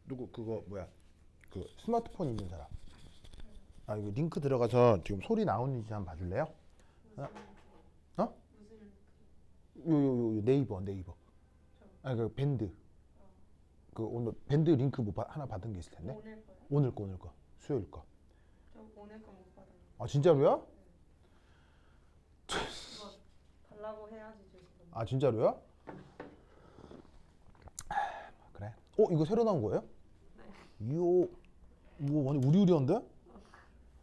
누구 그거 뭐야? 그 스마트폰 있는 사람. 아 이거 링크 들어가서 지금 소리 나오는지 한번 봐줄래요? 어? 어? 요 네이버. 아니 그 밴드. 그 오늘 밴드 링크 뭐 하나 받은 게 있을 텐데. 오늘 거 수요일 거. 저 오늘 거 못 받았는데. 아 진짜로요? 이거 달라고 해야지 지금. 아 진짜로요? 그래. 이거 새로 나온 거예요? 네. 이거 완전 우리우리한데?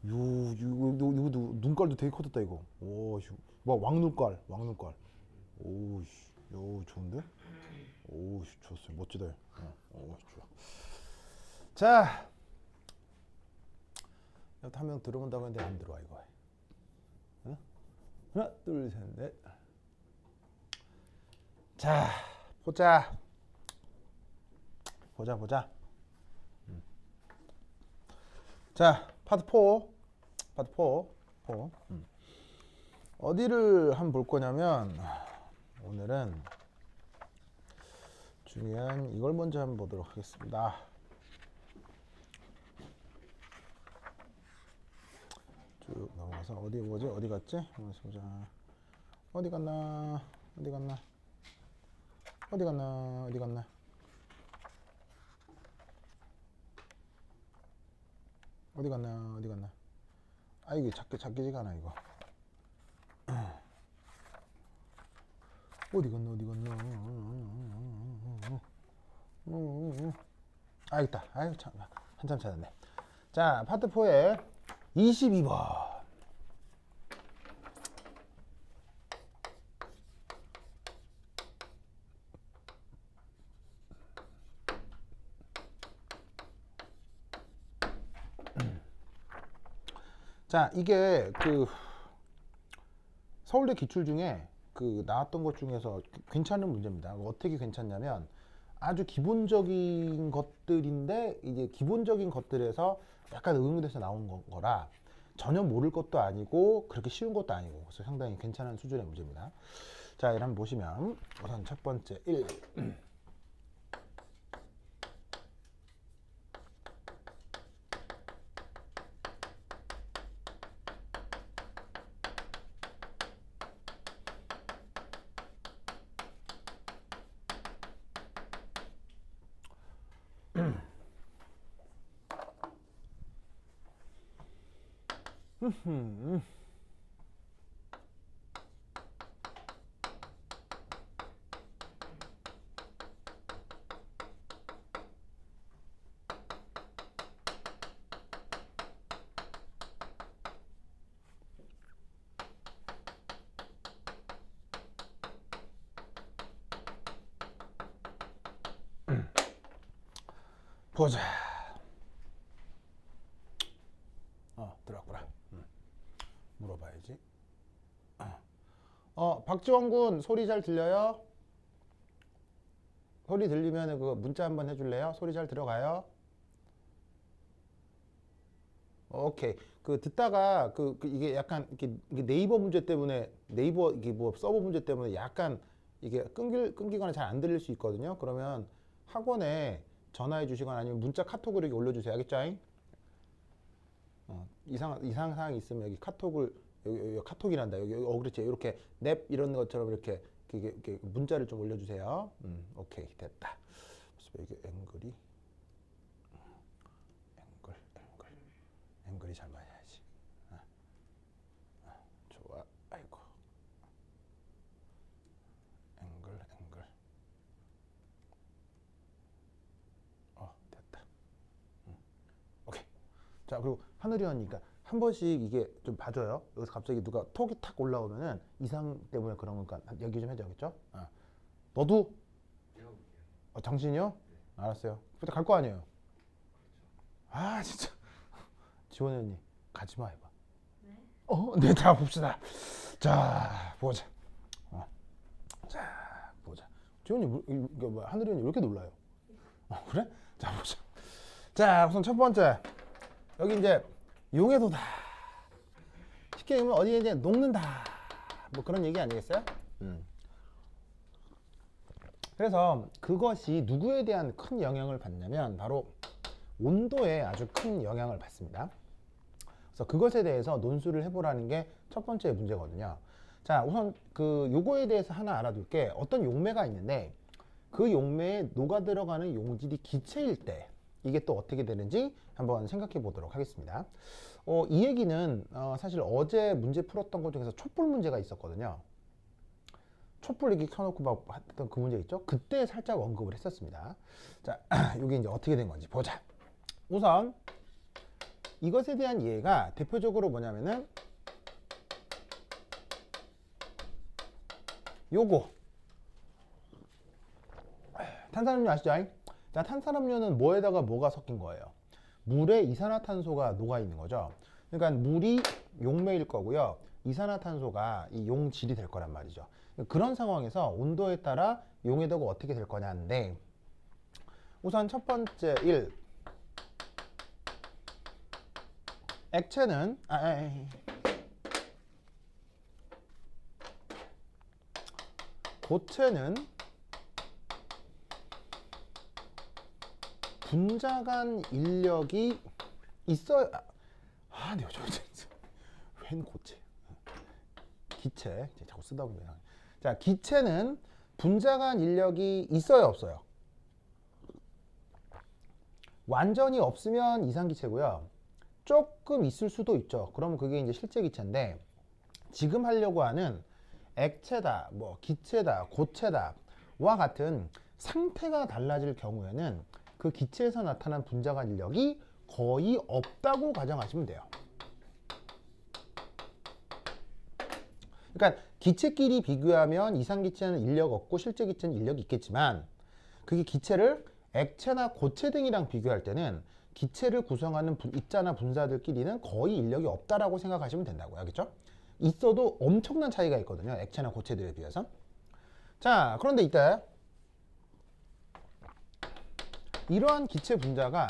이거도 눈깔도 되게 커졌다 이거. 오, 뭐 왕눈깔. 오, 요 좋은데? 오, 좋았어요. 멋지다. 오, 좋아. 자, 여기 한 명 들어온다고 했는데 안 들어와 이거. 어? 하나, 둘, 셋, 넷. 자, 보자. 자, 파트 4. 어디를 한번 볼 거냐면 오늘은 중요한 이걸 먼저 한번 보도록 하겠습니다. 쭉 넘어가서 어디 보지? 어디 갔지? 보자. 어디 갔나? 아 이게 잡히지가 않아 이거. 어디 갔나? 아 있다. 아유 참 한참 찾았네. 자 파트 4의 22번. 자 이게 그 서울대 기출 중에 그 나왔던 것 중에서 괜찮은 문제입니다. 어떻게 괜찮냐면 아주 기본적인 것들인데 이제 기본적인 것들에서 약간 응용돼서 나온 거라 전혀 모를 것도 아니고 그렇게 쉬운 것도 아니고 그래서 상당히 괜찮은 수준의 문제입니다. 자, 이를 한번 보시면 우선 첫 번째 1. 보자. 들어왔구나. 물어봐야지. 박지원 군 소리 잘 들려요? 소리 들리면 그 문자 한번 해줄래요? 소리 잘 들어가요? 오케이. 그 듣다가 이게 약간 이게 네이버 문제 때문에 네이버 이게 뭐 서버 문제 때문에 약간 이게 끊기거나 잘 안 들릴 수 있거든요. 그러면 학원에 전화해 주시거나 아니면 문자 카톡으로 이렇게 올려주세요. 알겠죠? 이상 사항이 있으면 여기 카톡을 여기 카톡이란다. 여기 그렇지. 이렇게 넵 이런 것처럼 이렇게 문자를 좀 올려주세요. 오케이 됐다. 여기 앵글이 잘 맞아야지. 좋아. 아이고. 앵글. 됐다. 오케이. 자, 그리고 하늘이 언니가 한 번씩 이게 좀 봐줘요. 여기서 갑자기 누가 톡이 탁 올라오면은 이상 때문에 그런 거니까 얘기 좀 해줘야겠죠? 너도? 당신이요? 알았어요. 그때 갈 거 아니에요? 아, 진짜. 지원이 언니, 가지 마 해봐. 네? 네, 자, 봅시다. 자, 보자. 자, 보자. 지원이, 하늘이 언니 왜 이렇게 놀라요? 그래? 자, 보자. 자, 우선 첫 번째. 여기 이제 용해도다. 쉽게 얘기하면 어디에 이제 녹는다. 뭐 그런 얘기 아니겠어요? 그래서 그것이 누구에 대한 큰 영향을 받냐면 바로 온도에 아주 큰 영향을 받습니다. 그래서 그것에 대해서 논술을 해보라는 게 첫 번째 문제거든요. 자, 우선 그 요거에 대해서 하나 알아둘게. 어떤 용매가 있는데 그 용매에 녹아 들어가는 용질이 기체일 때 이게 또 어떻게 되는지 한번 생각해 보도록 하겠습니다. 이 얘기는 사실 어제 문제 풀었던 것 중에서 촛불 문제가 있었거든요. 촛불 이렇게 켜놓고 막 했던 그 문제 있죠? 그때 살짝 언급을 했었습니다. 자, 이게 이제 어떻게 된 건지 보자. 우선 이것에 대한 이해가 대표적으로 뭐냐면은 요거 탄산음료 아시죠? 자, 탄산음료는 뭐에다가 뭐가 섞인 거예요? 물에 이산화탄소가 녹아 있는 거죠. 그러니까 물이 용매일 거고요. 이산화탄소가 이 용질이 될 거란 말이죠. 그런 상황에서 온도에 따라 용해도가 어떻게 될 거냐인데 우선 첫 번째 1 액체는 고체는 분자 간 인력이 있어야 네, 웬 고체 기체 자꾸 쓰다 보면 자 기체는 분자 간 인력이 있어요 없어요? 완전히 없으면 이상기체고요. 조금 있을 수도 있죠. 그러면 그게 이제 실제 기체인데 지금 하려고 하는 액체다, 뭐 기체다, 고체다 와 같은 상태가 달라질 경우에는 그 기체에서 나타난 분자 간 인력이 거의 없다고 가정하시면 돼요. 그러니까 기체끼리 비교하면 이상기체는 인력 없고 실제 기체는 인력이 있겠지만 그게 기체를 액체나 고체 등이랑 비교할 때는 기체를 구성하는 입자나 분자들끼리는 거의 인력이 없다라고 생각하시면 된다고요. 알겠죠? 있어도 엄청난 차이가 있거든요. 액체나 고체들에 비해서. 자, 그런데 이때 이러한 기체 분자가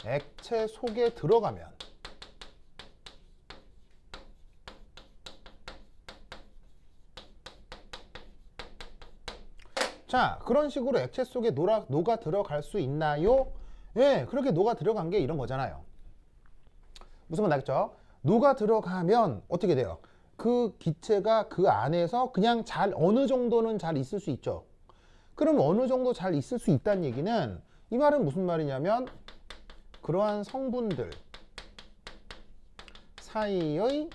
액체 속에 들어가면 자, 그런 식으로 액체 속에 녹아 들어갈 수 있나요? 예, 그렇게 녹아 들어간 게 이런 거잖아요. 무슨 말 나겠죠? 녹아 들어가면 어떻게 돼요? 그 기체가 그 안에서 그냥 어느 정도는 잘 있을 수 있죠. 그럼 어느 정도 잘 있을 수 있다는 얘기는 이 말은 무슨 말이냐면 그러한 성분들 사이의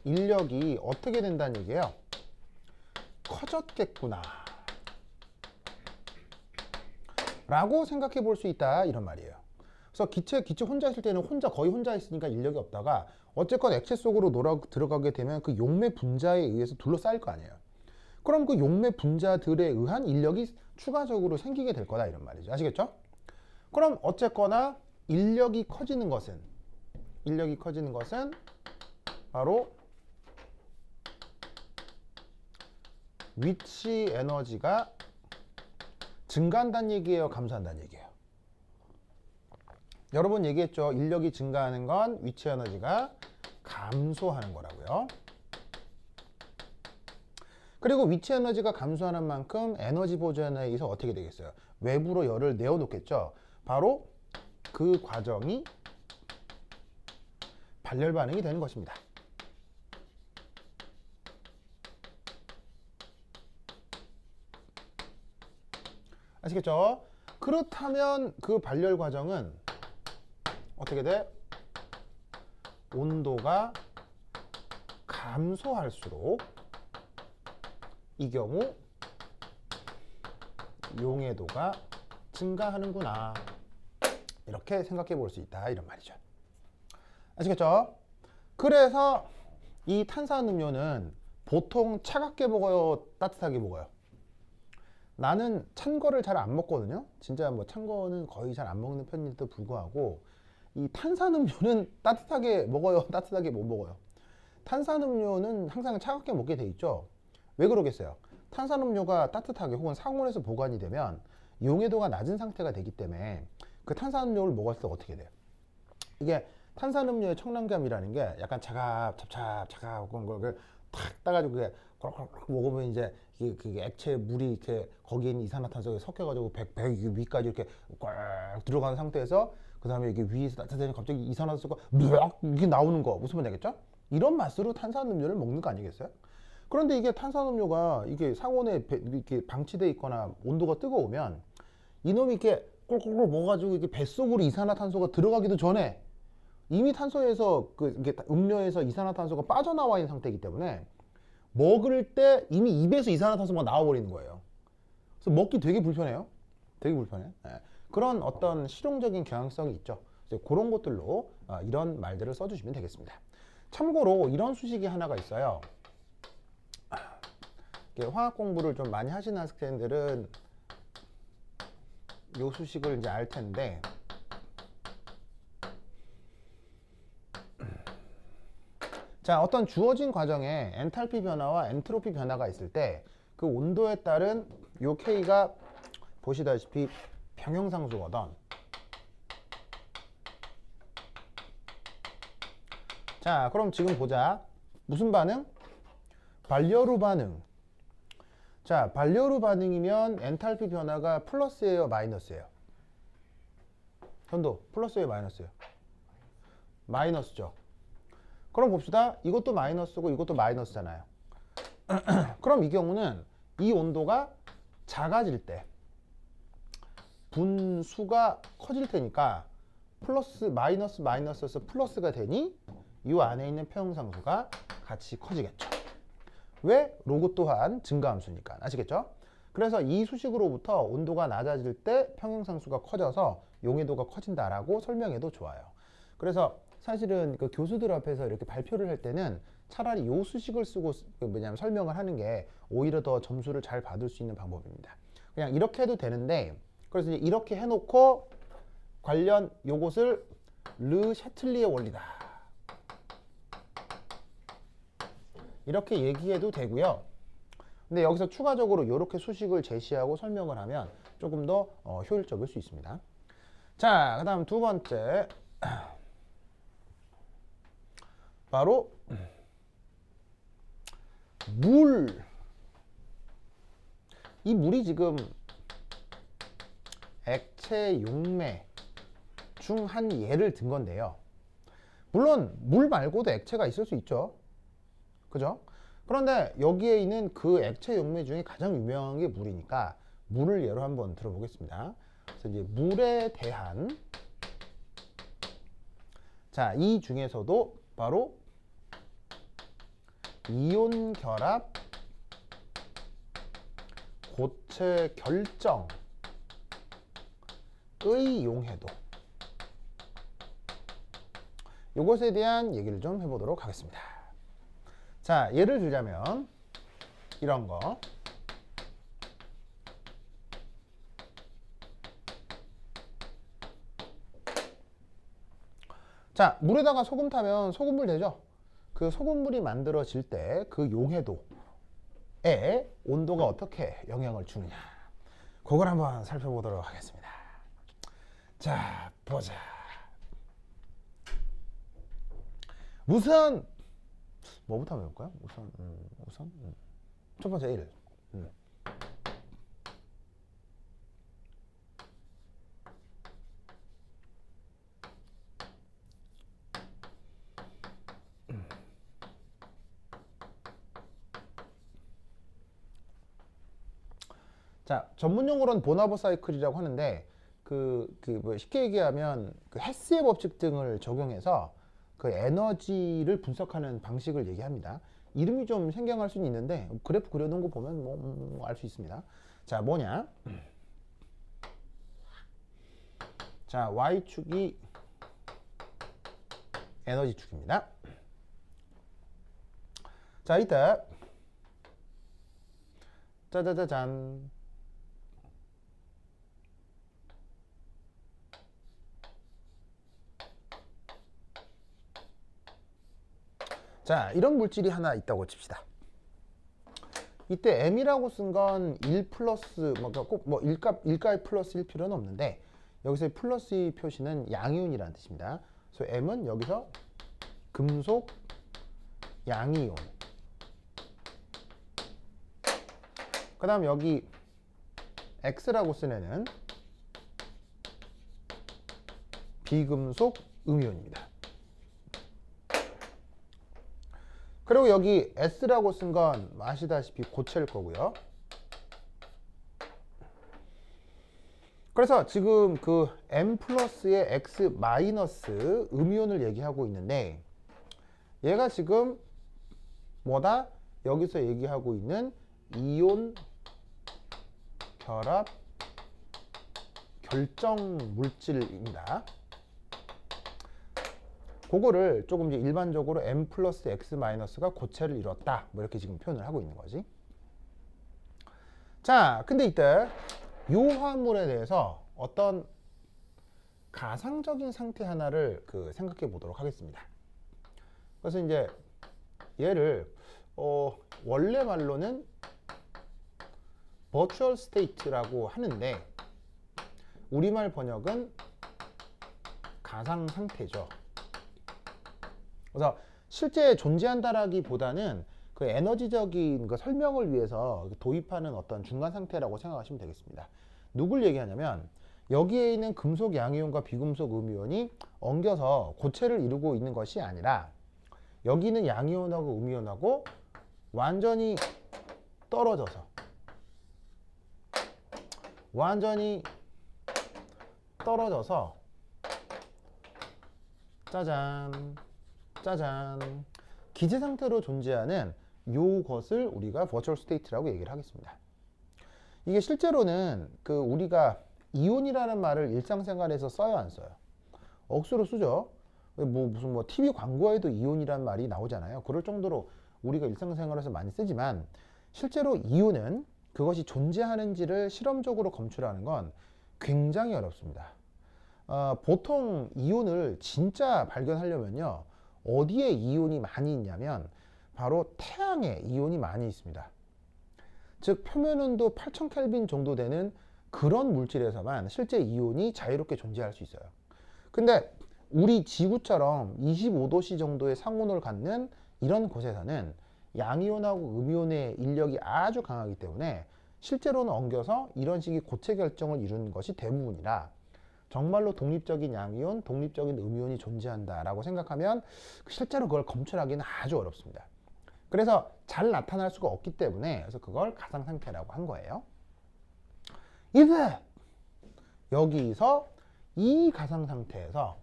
인력이 어떻게 된다는 얘기예요? 커졌겠구나 라고 생각해 볼 수 있다 이런 말이에요. 그래서 기체 혼자 있을 때는 거의 혼자 있으니까 인력이 없다가 어쨌건 액체 속으로 들어가게 되면 그 용매 분자에 의해서 둘러싸일 거 아니에요. 그럼 그 용매 분자들에 의한 인력이 추가적으로 생기게 될 거다 이런 말이죠. 아시겠죠? 그럼 어쨌거나 인력이 커지는 것은 바로 위치 에너지가 증가한다는 얘기예요, 감소한다는 얘기예요? 여러분 얘기했죠. 인력이 증가하는 건 위치 에너지가 감소하는 거라고요. 그리고 위치 에너지가 감소하는 만큼 에너지 보존에 의해서 어떻게 되겠어요? 외부로 열을 내어놓겠죠. 바로 그 과정이 발열 반응이 되는 것입니다. 아시겠죠? 그렇다면 그 발열 과정은 어떻게 돼? 온도가 감소할수록 이 경우 용해도가 증가하는구나 이렇게 생각해 볼 수 있다 이런 말이죠. 아시겠죠? 그래서 이 탄산음료는 보통 차갑게 먹어요, 따뜻하게 먹어요? 나는 찬 거를 잘 안 먹거든요. 진짜 뭐 찬 거는 거의 잘 안 먹는 편인데도 불구하고 이 탄산음료는 따뜻하게 먹어요, 따뜻하게 못 먹어요? 탄산음료는 항상 차갑게 먹게 돼 있죠. 왜 그러겠어요? 탄산음료가 따뜻하게 혹은 상온에서 보관이 되면 용해도가 낮은 상태가 되기 때문에 그 탄산음료를 먹었을 때 어떻게 돼요? 이게 탄산음료의 청량감이라는 게 약간 차갑, 찹찹, 차가운 걸 탁 따가지고 그게 꿀꿀꿀 먹으면 이제 그 액체 물이 이렇게 거기에 있는 이산화탄소가 섞여가지고 배 위까지 이렇게 꽉 들어가는 상태에서 그 다음에 이게 위에서 따뜻해지면 갑자기 이산화탄소가 막 이렇게 나오는 거 무슨 말인지 알겠죠? 이런 맛으로 탄산음료를 먹는 거 아니겠어요? 그런데 이게 탄산음료가 이게 상온에 이렇게 방치돼 있거나 온도가 뜨거우면 이놈이 이렇게 꿀꿀꿀 먹어가지고 이게 뱃속으로 이산화탄소가 들어가기도 전에 이미 탄소에서 이게 음료에서 이산화탄소가 빠져나와 있는 상태이기 때문에 먹을 때 이미 입에서 이산화탄소가 나와버리는 거예요. 그래서 먹기 되게 불편해요. 되게 불편해. 예. 그런 어떤 실용적인 경향성이 있죠. 그래서 그런 것들로 이런 말들을 써주시면 되겠습니다. 참고로 이런 수식이 하나가 있어요. 화학 공부를 좀 많이 하시는 학생들은 이 수식을 이제 알 텐데, 자, 어떤 주어진 과정에 엔탈피 변화와 엔트로피 변화가 있을 때 그 온도에 따른 요 K가 보시다시피 평형상수거든. 자, 그럼 지금 보자. 무슨 반응? 반려루 반응. 자, 반려루 반응이면 엔탈피 변화가 플러스예요, 마이너스예요? 현도, 플러스예요, 마이너스예요? 마이너스죠. 그럼 봅시다. 이것도 마이너스고 이것도 마이너스잖아요. 그럼 이 경우는 이 온도가 작아질 때 분수가 커질 테니까 플러스 마이너스 마이너스에서 플러스가 되니 이 안에 있는 평형상수가 같이 커지겠죠. 왜? 로그 또한 증가함수니까. 아시겠죠? 그래서 이 수식으로부터 온도가 낮아질 때 평형상수가 커져서 용해도가 커진다라고 설명해도 좋아요. 그래서 사실은 그 교수들 앞에서 이렇게 발표를 할 때는 차라리 요 수식을 쓰고 뭐냐면 설명을 하는 게 오히려 더 점수를 잘 받을 수 있는 방법입니다. 그냥 이렇게 해도 되는데, 그래서 이제 이렇게 해놓고 관련 요것을 르 샤틀리의 원리다 이렇게 얘기해도 되고요. 근데 여기서 추가적으로 이렇게 수식을 제시하고 설명을 하면 조금 더 효율적일 수 있습니다. 자, 그 다음 두 번째, 바로 물. 이 물이 지금 액체 용매 중 한 예를 든 건데요. 물론 물 말고도 액체가 있을 수 있죠. 그죠? 그런데 여기에 있는 그 액체 용매 중에 가장 유명한 게 물이니까 물을 예로 한번 들어보겠습니다. 그래서 이제 물에 대한, 자, 이 중에서도 바로 이온 결합 고체 결정의 용해도, 이것에 대한 얘기를 좀 해보도록 하겠습니다. 자, 예를 들자면 이런 거. 자, 물에다가 소금 타면 소금물 되죠? 그 소금물이 만들어질 때 그 용해도에 온도가 어떻게 영향을 주느냐, 그걸 한번 살펴보도록 하겠습니다. 자, 보자. 우선 뭐부터 한번 해볼까요? 우선 첫 번째 1. 자, 전문 용어로는 보나버 사이클이라고 하는데 뭐 쉽게 얘기하면 그 헤스의 법칙 등을 적용해서 그 에너지를 분석하는 방식을 얘기합니다. 이름이 좀 생경할 수는 있는데 그래프 그려놓은 거 보면 뭐 알 수 있습니다. 자, 뭐냐? 자, Y축이 에너지 축입니다. 자, 이때 짜자자잔. 자, 이런 물질이 하나 있다고 칩시다. 이때 M이라고 쓴 건 1 플러스, 꼭 1가 플러스 1 필요는 없는데, 여기서 플러스 표시는 양이온이라는 뜻입니다. 그래서 M은 여기서 금속 양이온. 그 다음 여기 X라고 쓴 애는 비금속 음이온입니다. 그리고 여기 S라고 쓴 건 아시다시피 고체일 거고요. 그래서 지금 그 M 플러스의 X 마이너스 음이온을 얘기하고 있는데 얘가 지금 뭐다? 여기서 얘기하고 있는 이온 결합 결정 물질입니다. 그거를 조금 이제 일반적으로 M 플러스 X 마이너스가 고체를 이뤘다. 뭐 이렇게 지금 표현을 하고 있는 거지. 자, 근데 이때 요 화물에 대해서 어떤 가상적인 상태 하나를 생각해 보도록 하겠습니다. 그래서 이제 얘를 원래 말로는 virtual state라고 하는데 우리말 번역은 가상 상태죠. 그래서 실제 존재한다라기보다는 그 에너지적인 그 설명을 위해서 도입하는 어떤 중간 상태라고 생각하시면 되겠습니다. 누굴 얘기하냐면 여기에 있는 금속 양이온과 비금속 음이온이 엉겨서 고체를 이루고 있는 것이 아니라 여기 있는 양이온하고 음이온하고 완전히 떨어져서 짜잔 짜잔 기체 상태로 존재하는 요것을 우리가 버추얼 스테이트라고 얘기를 하겠습니다. 이게 실제로는 우리가 이온이라는 말을 일상생활에서 써요, 안 써요? 억수로 쓰죠. 무슨 TV 광고에도 이온이라는 말이 나오잖아요. 그럴 정도로 우리가 일상생활에서 많이 쓰지만 실제로 이온은 그것이 존재하는지를 실험적으로 검출하는 건 굉장히 어렵습니다. 보통 이온을 진짜 발견하려면요, 어디에 이온이 많이 있냐면 바로 태양에 이온이 많이 있습니다. 즉 표면온도 8000켈빈 정도 되는 그런 물질에서만 실제 이온이 자유롭게 존재할 수 있어요. 근데 우리 지구처럼 25도씨 정도의 상온을 갖는 이런 곳에서는 양이온하고 음이온의 인력이 아주 강하기 때문에 실제로는 엉겨서 이런 식의 고체 결정을 이루는 것이 대부분이라 정말로 독립적인 양이온, 독립적인 음이온이 존재한다라고 생각하면 실제로 그걸 검출하기는 아주 어렵습니다. 그래서 잘 나타날 수가 없기 때문에 그래서 그걸 가상상태라고 한 거예요. 이제 여기서 이 가상상태에서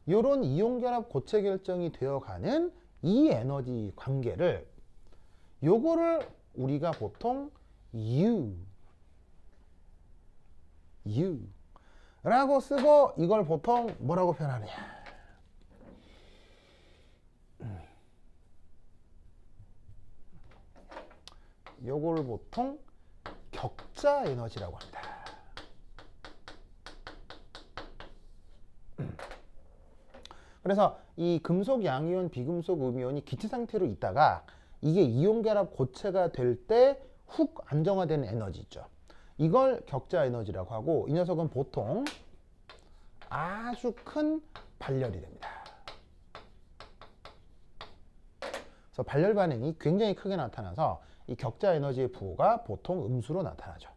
요런 이온결합 고체 결정이 되어가는 이 에너지 관계를 요거를 우리가 보통 U라고 쓰고 이걸 보통 뭐라고 표현하느냐? 요걸 보통 격자 에너지라고 합니다. 그래서 이 금속 양이온, 비금속 음이온이 기체 상태로 있다가 이게 이온 결합 고체가 될 때 훅 안정화되는 에너지 있죠. 이걸 격자 에너지라고 하고 이 녀석은 보통 아주 큰 발열이 됩니다. 그래서 발열 반응이 굉장히 크게 나타나서 이 격자 에너지의 부호가 보통 음수로 나타나죠.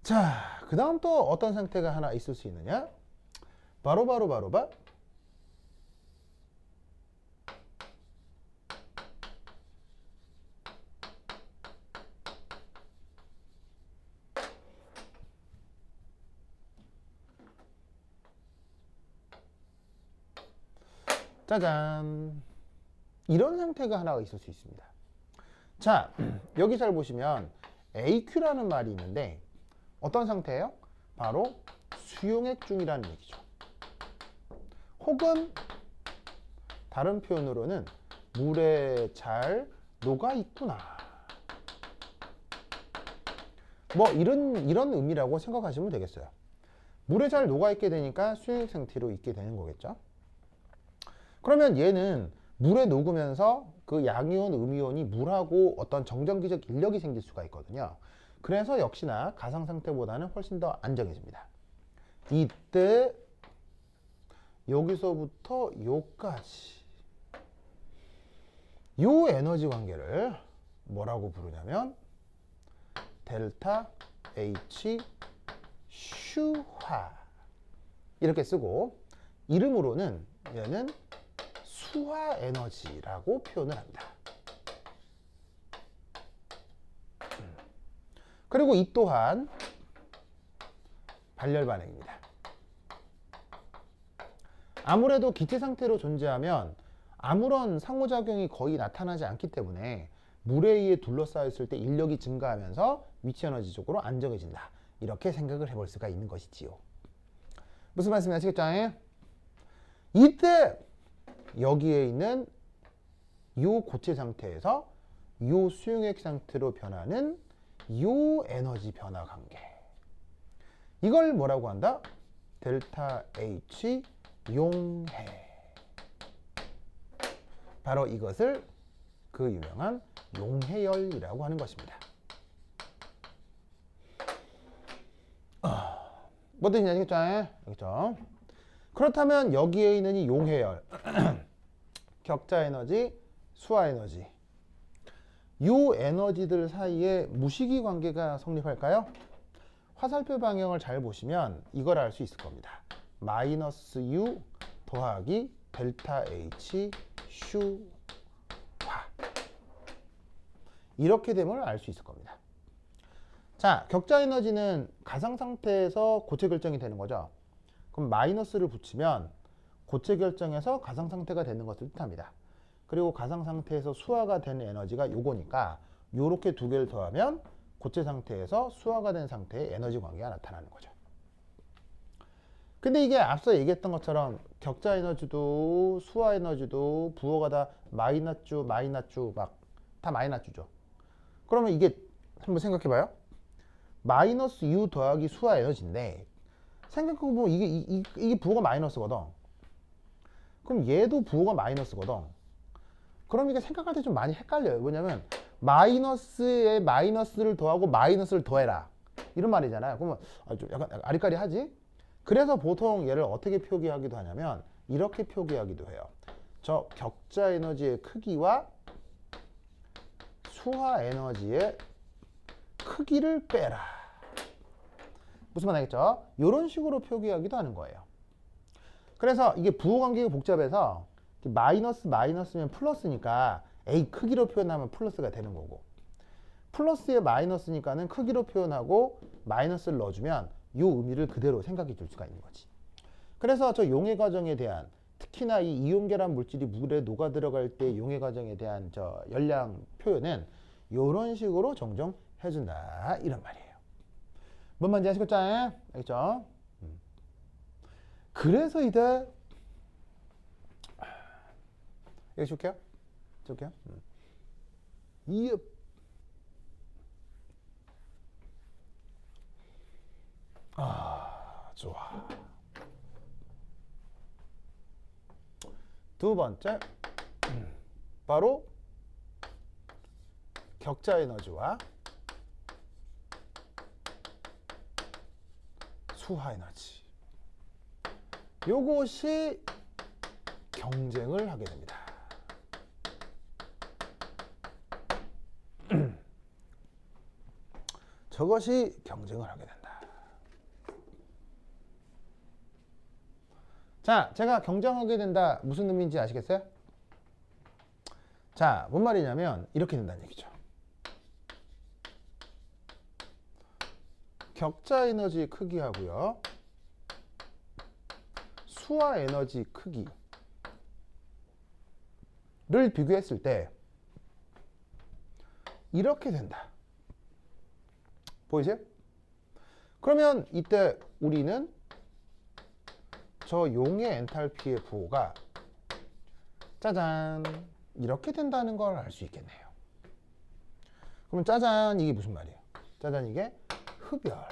자, 그 다음 또 어떤 상태가 하나 있을 수 있느냐? 바로 짜잔, 이런 상태가 하나가 있을 수 있습니다. 자, 여기 잘 보시면 AQ라는 말이 있는데 어떤 상태예요? 바로 수용액 중이라는 얘기죠. 혹은 다른 표현으로는 물에 잘 녹아 있구나. 뭐 이런 의미라고 생각하시면 되겠어요. 물에 잘 녹아 있게 되니까 수용액 상태로 있게 되는 거겠죠. 그러면 얘는 물에 녹으면서 그 양이온, 음이온이 물하고 어떤 정전기적 인력이 생길 수가 있거든요. 그래서 역시나 가상 상태보다는 훨씬 더 안정해집니다. 이때 여기서부터 요까지 요 에너지 관계를 뭐라고 부르냐면 델타 H 슈화 이렇게 쓰고 이름으로는 얘는 수화 에너지라고 표현을 합니다. 그리고 이 또한 발열 반응입니다. 아무래도 기체 상태로 존재하면 아무런 상호작용이 거의 나타나지 않기 때문에 물에 의해 둘러싸여 있을 때 인력이 증가하면서 위치 에너지적으로 안정해진다. 이렇게 생각을 해볼 수가 있는 것이지요. 무슨 말씀인지 아시겠죠? 이때 여기에 있는 요 고체 상태에서 요 수용액 상태로 변하는 요 에너지 변화 관계, 이걸 뭐라고 한다? 델타 H 용해. 바로 이것을 그 유명한 용해열이라고 하는 것입니다. 뭐 뜻인지 아시겠죠? 알겠죠? 그렇다면 여기에 있는 이 용해열 격자 에너지, 수화 에너지, 요 에너지들 사이에 무시기 관계가 성립할까요? 화살표 방향을 잘 보시면 이걸 알 수 있을 겁니다. 마이너스 U 더하기 델타 H 슈화, 이렇게 되면 알 수 있을 겁니다. 자, 격자 에너지는 가상 상태에서 고체 결정이 되는 거죠. 그럼 마이너스를 붙이면 고체 결정에서 가상 상태가 되는 것을 뜻합니다. 그리고 가상 상태에서 수화가 되는 에너지가 요거니까 요렇게 두 개를 더하면 고체 상태에서 수화가 된 상태의 에너지 관계가 나타나는 거죠. 근데 이게 앞서 얘기했던 것처럼 격자 에너지도 수화 에너지도 부호가 다 마이너쭈 막 다 마이너쭈죠. 그러면 이게 한번 생각해 봐요. 마이너스 U 더하기 수화 에너지인데 생각해보면 이게 부호가 마이너스거든. 그럼 얘도 부호가 마이너스거든. 그럼 이게 생각할 때 좀 많이 헷갈려요. 왜냐면 마이너스에 마이너스를 더하고 마이너스를 더해라 이런 말이잖아요. 그러면 좀 약간 아리까리하지? 그래서 보통 얘를 어떻게 표기하기도 하냐면 이렇게 표기하기도 해요. 저 격자 에너지의 크기와 수화 에너지의 크기를 빼라. 무슨 말 알겠죠? 이런 식으로 표기하기도 하는 거예요. 그래서 이게 부호 관계가 복잡해서 마이너스면 플러스니까 A 크기로 표현하면 플러스가 되는 거고, 플러스에 마이너스니까는 크기로 표현하고 마이너스를 넣어주면 이 의미를 그대로 생각해 줄 수가 있는 거지. 그래서 저 용해 과정에 대한, 특히나 이 이온계란 물질이 물에 녹아 들어갈 때 용해 과정에 대한 저 열량 표현은 이런 식으로 종종 해준다 이런 말이에요. 뭔 말인지 아시겠죠? 알겠죠? 그래서 이제 여기 줄게요. 줄게요. 좋아. 두 번째, 바로 격자 에너지와 수화 에너지. 요것이 경쟁을 하게 됩니다. 저것이 경쟁을 하게 된다. 자, 제가 경쟁하게 된다 무슨 의미인지 아시겠어요? 자, 뭔 말이냐면 이렇게 된다는 얘기죠. 격자 에너지 크기하고요, 수화 에너지 크기를 비교했을 때 이렇게 된다. 보이세요? 그러면 이때 우리는 저 용의 엔탈피의 부호가 짜잔 이렇게 된다는 걸 알 수 있겠네요. 그럼 짜잔 이게 무슨 말이에요? 짜잔 이게 흡열.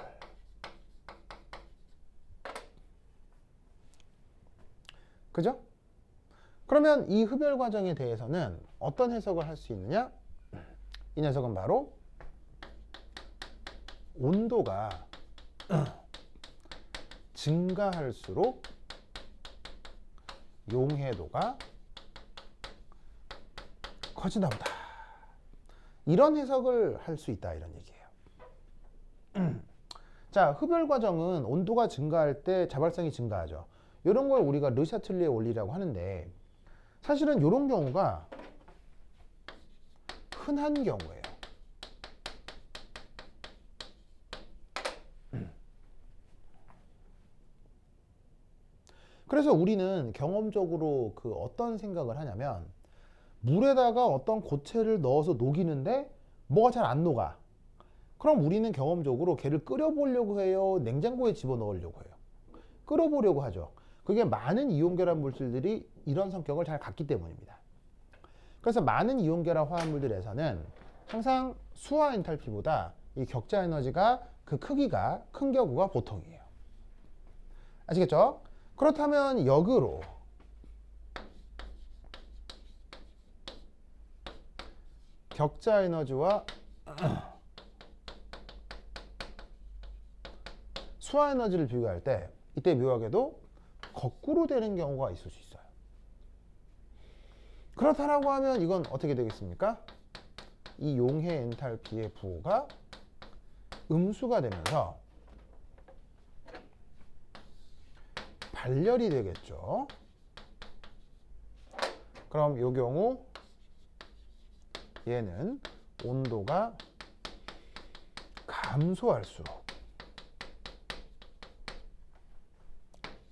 그죠? 그러면 이 흡열 과정에 대해서는 어떤 해석을 할 수 있느냐? 이 녀석은 바로 온도가 증가할수록 용해도가 커지나 보다. 이런 해석을 할 수 있다 이런 얘기예요. 자, 흡열 과정은 온도가 증가할 때 자발성이 증가하죠. 이런 걸 우리가 르샤틀리의 원리라고 하는데 사실은 이런 경우가 흔한 경우예요. 그래서 우리는 경험적으로 그 어떤 생각을 하냐면 물에다가 어떤 고체를 넣어서 녹이는데 뭐가 잘 안 녹아. 그럼 우리는 경험적으로 걔를 끓여보려고 해요? 냉장고에 집어넣으려고 해요? 끓여보려고 하죠. 그게 많은 이온결합 물질들이 이런 성격을 잘 갖기 때문입니다. 그래서 많은 이온결합 화합물들에서는 항상 수화 엔탈피보다 이 격자 에너지가 그 크기가 큰 경우가 보통이에요. 아시겠죠? 그렇다면 역으로 격자 에너지와 수화 에너지를 비교할 때 이때 묘하게도 거꾸로 되는 경우가 있을 수 있어요. 그렇다라고 하면 이건 어떻게 되겠습니까? 이 용해 엔탈피의 부호가 음수가 되면서 발열이 되겠죠. 그럼 이 경우 얘는 온도가 감소할수록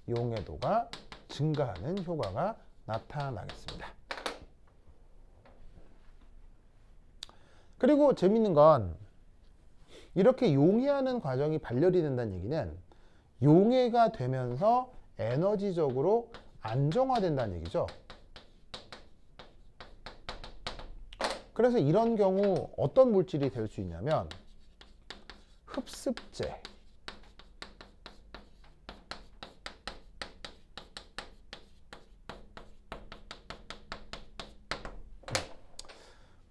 용해도가 증가하는 효과가 나타나겠습니다. 그리고 재밌는 건 이렇게 용해하는 과정이 발열이 된다는 얘기는 용해가 되면서 에너지적으로 안정화된다는 얘기죠. 그래서 이런 경우 어떤 물질이 될 수 있냐면 흡습제,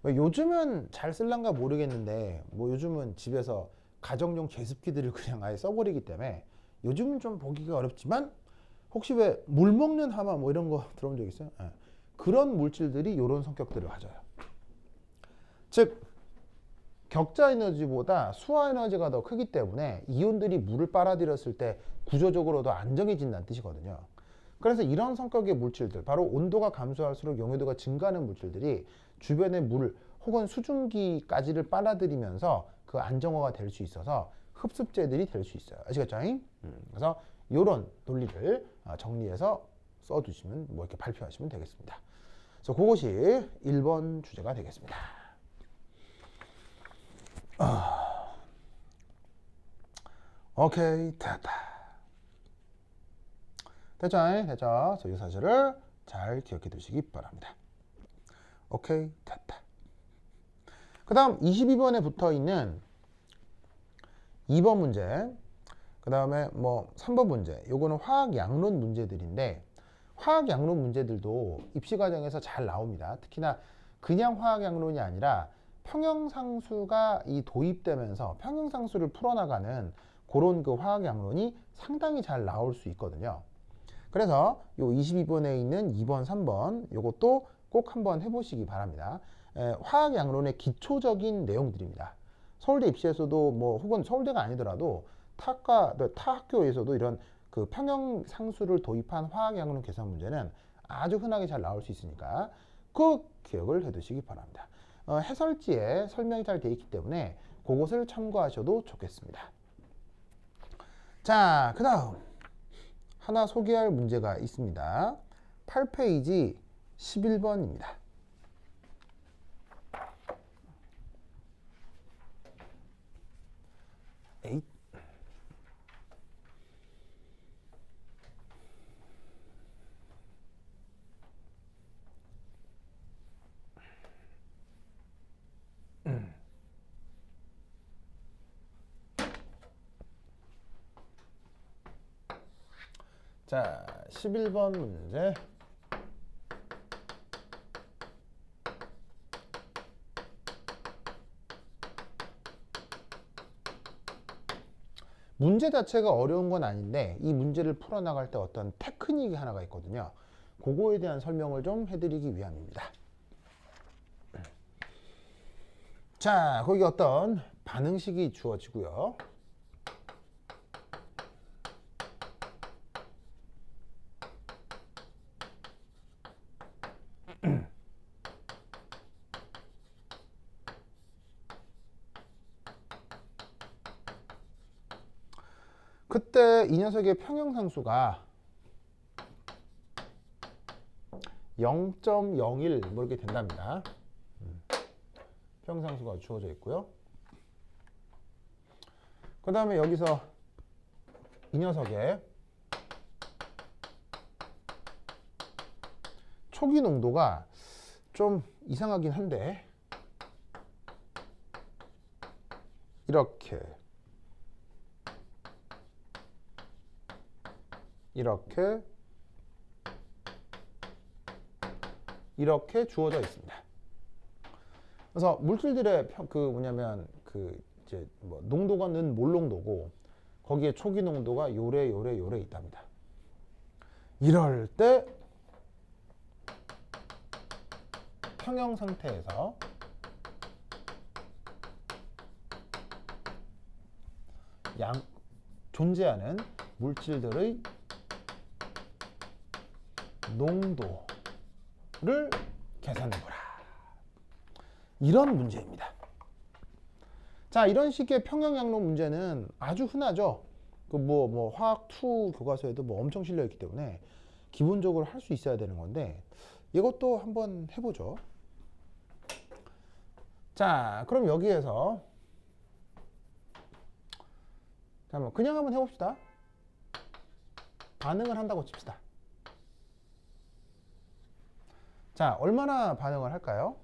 요즘은 잘 쓸란가 모르겠는데 뭐 요즘은 집에서 가정용 제습기들을 그냥 아예 써버리기 때문에 요즘은 좀 보기가 어렵지만 혹시 왜 물 먹는 하마 뭐 이런 거 들어본 적 있어요? 네. 그런 물질들이 이런 성격들을 가져요. 즉 격자 에너지보다 수화 에너지가 더 크기 때문에 이온들이 물을 빨아들였을 때 구조적으로 더 안정해진다는 뜻이거든요. 그래서 이런 성격의 물질들, 바로 온도가 감소할수록 용해도가 증가하는 물질들이 주변의 물 혹은 수증기까지를 빨아들이면서 그 안정화가 될 수 있어서 흡습제들이 될 수 있어요. 아시겠죠? 그래서 이런 논리를 정리해서 써두시면 뭐 이렇게 발표하시면 되겠습니다. 그래서 그것이 1번 주제가 되겠습니다. 오케이, 됐다. 됐죠? 됐죠? 이 사실을 잘 기억해 두시기 바랍니다. 오케이, 됐다. 그 다음 22번에 붙어 있는 2번 문제, 그 다음에 뭐 3번 문제, 요거는 화학 양론 문제들인데 화학 양론 문제들도 입시 과정에서 잘 나옵니다. 특히나 그냥 화학 양론이 아니라 평형상수가 이 도입되면서 평형상수를 풀어나가는 그런 그 화학 양론이 상당히 잘 나올 수 있거든요. 그래서 요 22번에 있는 2번, 3번 요것도 꼭 한번 해보시기 바랍니다. 화학 양론의 기초적인 내용들입니다. 서울대 입시에서도 뭐 혹은 서울대가 아니더라도 타 학교에서도 이런 그 평형상수를 도입한 화학 양론 계산 문제는 아주 흔하게 잘 나올 수 있으니까 그 기억을 해두시기 바랍니다. 해설지에 설명이 잘 되어 있기 때문에 그것을 참고하셔도 좋겠습니다. 자, 그 다음 하나 소개할 문제가 있습니다. 8페이지 11번입니다. 에잇. 자, 11번 문제. 문제 자체가 어려운 건 아닌데 이 문제를 풀어나갈 때 어떤 테크닉이 하나가 있거든요. 그거에 대한 설명을 좀 해드리기 위함입니다. 자, 거기 어떤 반응식이 주어지고요. 그때 이 녀석의 평형상수가 0.01 뭐 이렇게 된답니다. 평형상수가 주어져 있고요. 그 다음에 여기서 이 녀석의 초기 농도가 좀 이상하긴 한데 이렇게 이렇게 주어져 있습니다. 그래서 물질들의 뭐냐면 이제 뭐 농도가는 몰농도고 거기에 초기 농도가 요래 있답니다. 이럴 때 평형 상태에서 존재하는 물질들의 농도를 계산해보라. 이런 문제입니다. 자, 이런 식의 평형양로 문제는 아주 흔하죠. 뭐 화학 2 교과서에도 뭐 엄청 실려 있기 때문에 기본적으로 할 수 있어야 되는 건데 이것도 한번 해보죠. 자, 그럼 여기에서 잠깐만 그냥 한번 해봅시다. 반응을 한다고 칩시다. 자, 얼마나 반응을 할까요?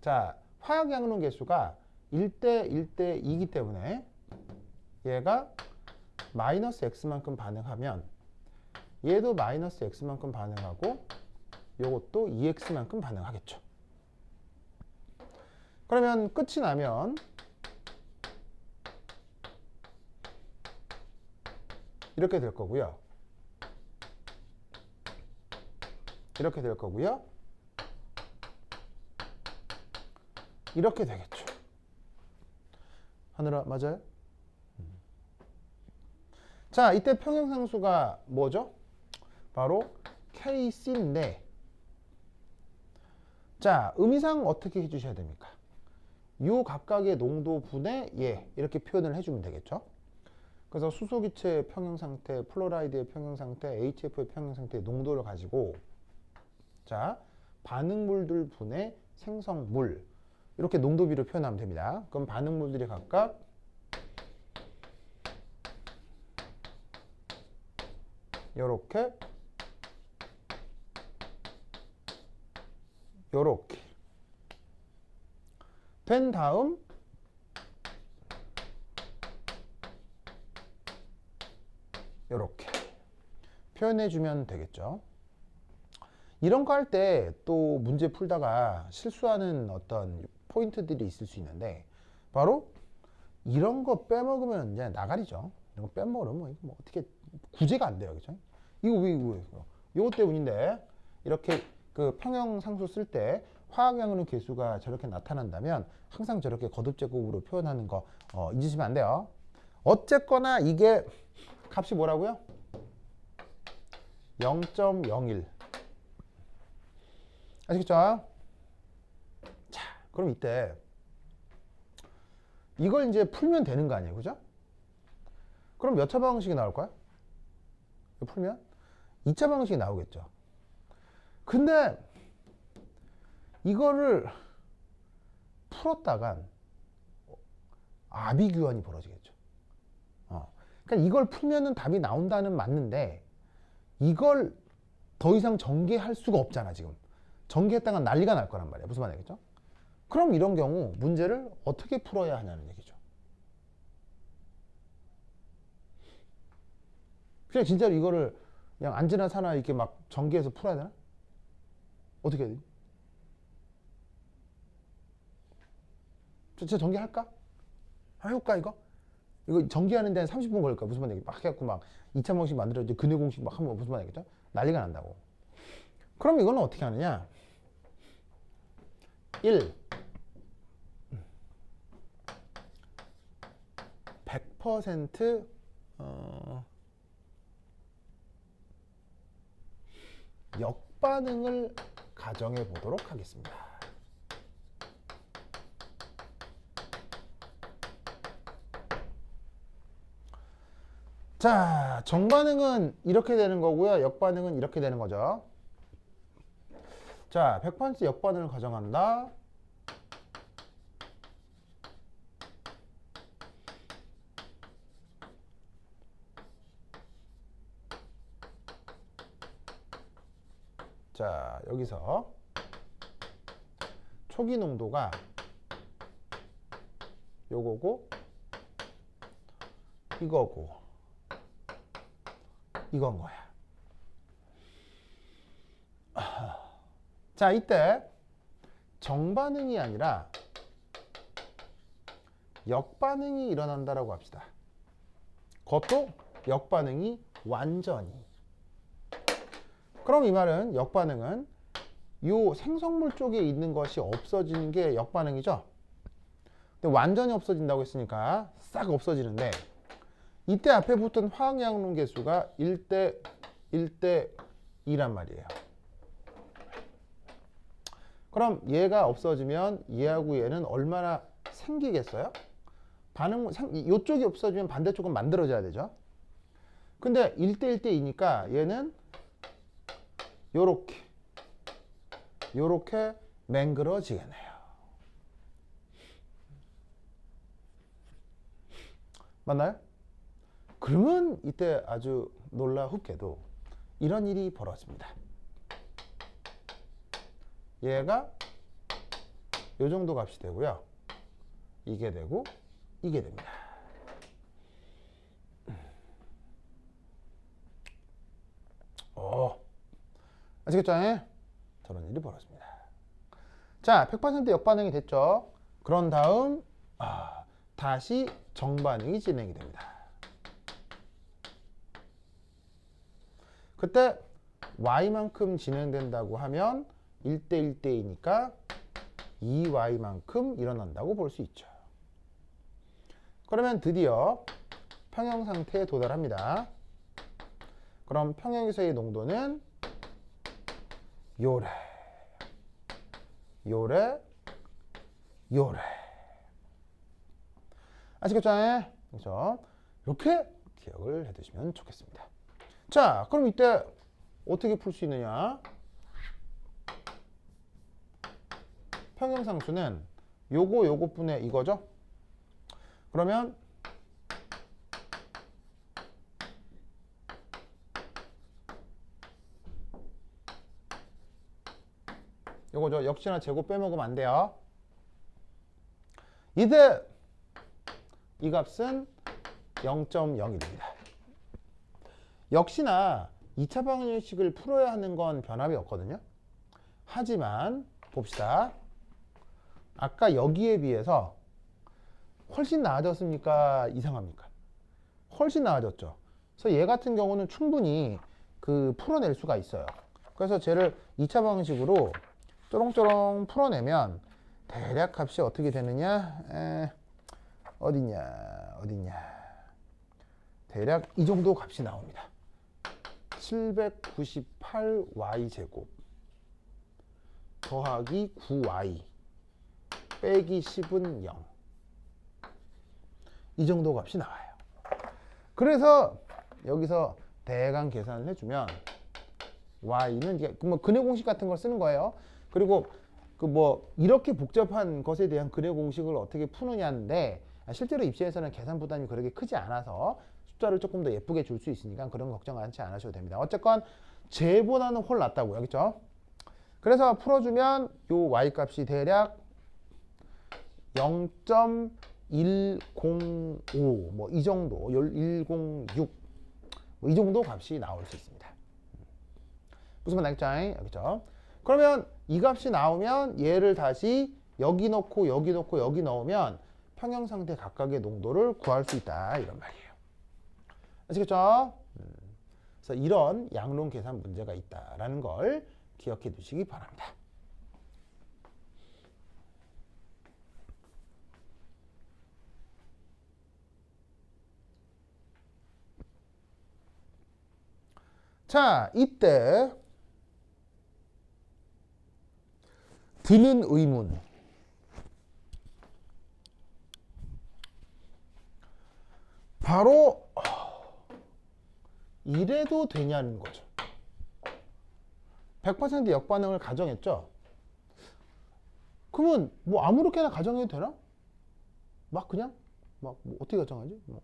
자, 화학 양론 개수가 1대 1대 2이기 때문에 얘가 마이너스 x만큼 반응하면 얘도 마이너스 x만큼 반응하고 요것도 2x만큼 반응하겠죠. 그러면 끝이 나면 이렇게 될 거고요. 이렇게 될 거고요. 이렇게 되겠죠. 하늘아, 맞아요? 자, 이때 평형상수가 뭐죠? 바로 KC인데 자, 의미상 어떻게 해주셔야 됩니까? 요 각각의 농도 분의 얘 이렇게 표현을 해주면 되겠죠. 그래서 수소기체의 평형상태, 플로라이드의 평형상태, HF의 평형상태의 농도를 가지고 자, 반응물들 분의 생성물 이렇게 농도비를 표현하면 됩니다. 그럼 반응물들이 각각 요렇게 된 다음 요렇게 표현해 주면 되겠죠. 이런 거 할 때 또 문제 풀다가 실수하는 어떤 포인트들이 있을 수 있는데 바로 이런 거 빼먹으면 이제 나가리죠. 이런 거 빼먹으면 뭐 어떻게 구제가 안 돼요. 그죠? 이거 이것 때문인데 이렇게 그 평형상수 쓸 때 화학양론 개수가 저렇게 나타난다면 항상 저렇게 거듭제곱으로 표현하는 거 잊으시면 안 돼요. 어쨌거나 이게 값이 뭐라고요? 0.01 아시겠죠? 자, 그럼 이때 이걸 이제 풀면 되는 거 아니에요, 그죠? 그럼 몇 차 방정식이 나올 거야? 풀면 2차 방정식이 나오겠죠. 근데 이거를 풀었다간 아비규환이 벌어지겠죠. 그러니까 이걸 풀면은 답이 나온다는 맞는데 이걸 더 이상 전개할 수가 없잖아. 지금 전개했다간 난리가 날 거란 말이야. 무슨 말이겠죠? 그럼 이런 경우 문제를 어떻게 풀어야 하냐는 얘기죠. 그냥 진짜로 이거를 그냥 안지나 사나 이렇게 막 전개해서 풀어야 되나? 어떻게 해야 되지? 진짜 전개할까? 해볼까 이거? 이거 전개하는 데는 30분 걸릴까? 무슨 말이야? 막 해갖고 막 2차 방식 만들어야지 근해 공식 막 하면 무슨 말이겠죠? 난리가 난다고. 그럼 이거는 어떻게 하느냐? 1 100% 역반응을 가정해 보도록 하겠습니다. 자, 정반응은 이렇게 되는 거고요. 역반응은 이렇게 되는 거죠. 자, 100% 역반응을 가정한다. 자, 여기서 초기 농도가 요거고 이거고 이건 거야. 자, 이때 정반응이 아니라 역반응이 일어난다라고 합시다. 그것도 역반응이 완전히. 그럼 이 말은 역반응은 이 생성물 쪽에 있는 것이 없어지는 게 역반응이죠. 근데 완전히 없어진다고 했으니까 싹 없어지는데 이때 앞에 붙은 화학양론 계수가 1대 1대 2란 말이에요. 그럼 얘가 없어지면 얘하고 얘는 얼마나 생기겠어요? 이쪽이 없어지면 반대쪽은 만들어져야 되죠. 근데 1대 1대 2니까 얘는 요렇게 맹그러지겠네요. 맞나요? 그러면 이때 아주 놀라웁게도 이런 일이 벌어집니다. 얘가 요 정도 값이 되고요. 이게 되고 이게 됩니다. 아시겠죠? 저런 일이 벌어집니다. 자, 100% 역반응이 됐죠. 그런 다음 다시 정반응이 진행이 됩니다. 그때 y만큼 진행된다고 하면 1대 1대2니까 2y만큼 일어난다고 볼 수 있죠. 그러면 드디어 평형 상태에 도달합니다. 그럼 평형에서의 농도는 요래 아시겠죠? 그렇죠? 이렇게 기억을 해두시면 좋겠습니다. 자, 그럼 이때 어떻게 풀 수 있느냐? 평형상수는 요거뿐에 이거죠? 그러면 요거죠. 역시나 제곱 빼먹으면 안 돼요. 이때 이 값은 0.0이 됩니다. 역시나 2차 방정식을 풀어야 하는 건 변함이 없거든요. 하지만 봅시다. 아까 여기에 비해서 훨씬 나아졌습니까? 이상합니까? 훨씬 나아졌죠. 그래서 얘 같은 경우는 충분히 풀어낼 수가 있어요. 그래서 쟤를 2차 방식으로 쪼롱쪼롱 풀어내면 대략 값이 어떻게 되느냐? 어딨냐? 대략 이 정도 값이 나옵니다. 798y 제곱 더하기 9y 빼기 10은 0. 이 정도 값이 나와요. 그래서 여기서 대강 계산을 해주면 y는 이게 뭐 근해 공식 같은 걸 쓰는 거예요. 그리고 이렇게 복잡한 것에 대한 근해 공식을 어떻게 푸느냐인데 실제로 입시에서는 계산 부담이 그렇게 크지 않아서 숫자를 조금 더 예쁘게 줄 수 있으니까 그런 걱정하지 않으셔도 됩니다. 어쨌건 쟤보다는 훨 낫다고요. 그렇죠? 그래서 풀어주면 요 y 값이 대략 0.105 뭐 이 정도 106 뭐 이 정도 값이 나올 수 있습니다. 무슨 말 나겠죠? 그렇죠? 그러면 이 값이 나오면 얘를 다시 여기 넣고 여기 넣고 여기 넣으면 평형 상태 각각의 농도를 구할 수 있다 이런 말이에요. 아시겠죠? 그래서 이런 양론 계산 문제가 있다라는 걸 기억해 두시기 바랍니다. 자, 이때 드는 의문. 바로 이래도 되냐는 거죠. 100% 역반응을 가정했죠. 그러면 뭐 아무렇게나 가정해도 되나? 막 그냥 막 뭐 어떻게 가정하지? 뭐.